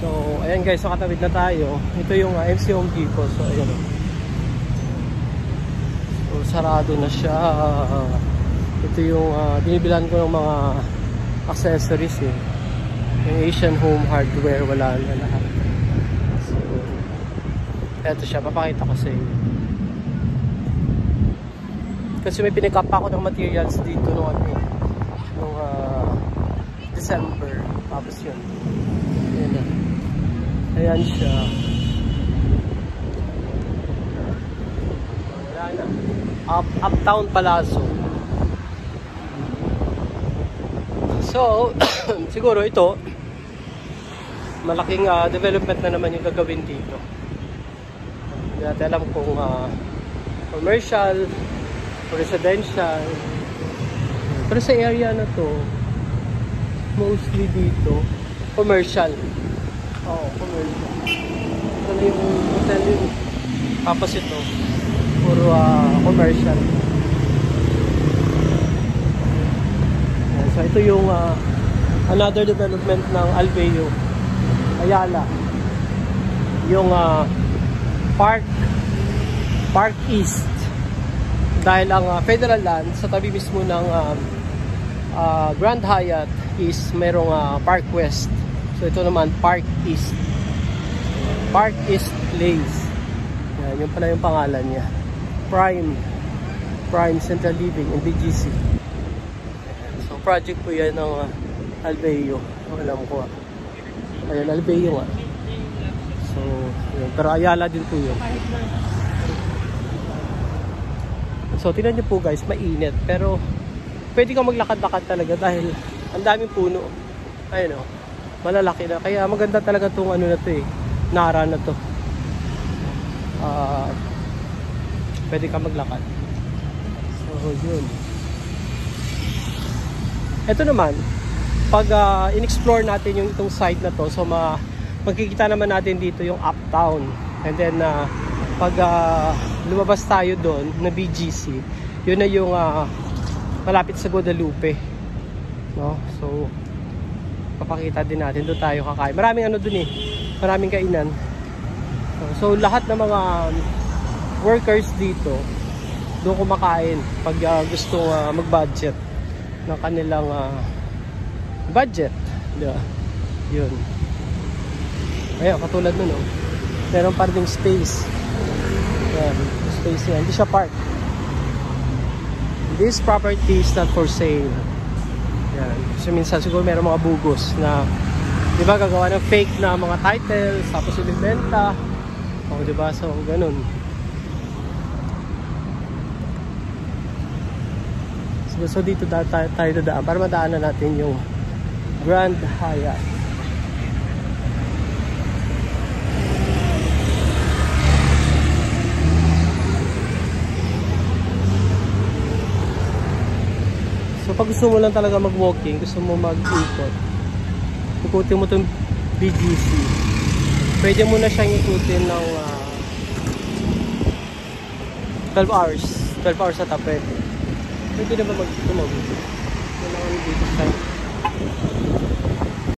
So, ayan guys, so katawid na tayo. Ito yung MC Home Depot. So, ayan o. So, sarado na siya. Ito yung binibilan ko ng mga accessories eh. Yung Asian Home Hardware, wala na lahat. So, eto siya, papakita ko sa inyo. Kasi may pinikap ako ng materials dito nung December. Tapos yun. Ayan na. Ayan siya. Wala na. Uptown Palazzo. So, siguro ito, malaking development na naman yung gagawin dito. Hindi natin alam kung commercial, residential. Pero sa area na to, mostly dito, commercial. Oo, commercial. Ito na yung hotel yun. Tapos ito, puro commercial. So ito yung another development ng Alveo, Ayala. Yung Park East. Dahil ang federal land sa tabi mismo ng Grand Hyatt is merong Park West. So ito naman Park East. Park East Place. Yan, yun pala yung pangalan niya. Prime Central Living in BGC. So project po yan ng Alveo. Alam ko. Ayan, Alveo nga. So, yun. Pero Ayala din po yun. So, tingnan nyo po guys, mainit. Pero, pwede kang maglakad-lakad talaga dahil ang daming puno. Ayun o, malalaki na. Kaya maganda talaga itong ano na to eh. Nara na to. Pwede kang maglakad. So, yun. Ito naman, pag in-explore natin yung itong site na to, so magkikita naman natin dito yung uptown. And then, pag lumabas tayo doon na BGC, yun na yung malapit sa Guadalupe, no? So papakita din natin, doon tayo kakain. Maraming ano doon eh, maraming kainan. So lahat ng mga workers dito doon kumakain pag gusto mag-budget ng kanilang budget, diba? Yun. Ayun, katulad nun, no? Meron pa rin space. Yan, space yan. Hindi siya park. This property is not for sale. Yan. So minsan siguro meron mga bugos na, di ba, gagawa ng fake na mga titles, tapos ibibenta. O, di ba? So, ganun. So dito tayo dadaan para madaanan natin yung Grand Hyatt. So pag gusto mo lang talaga mag-walking, gusto mo mag-ikot, ikutin mo itong BGC. Pwede mo na siyang ikutin ng 12 hours. 12 hours na tapos. Pwede na ba mag-tumag? Kailangan dito tayo.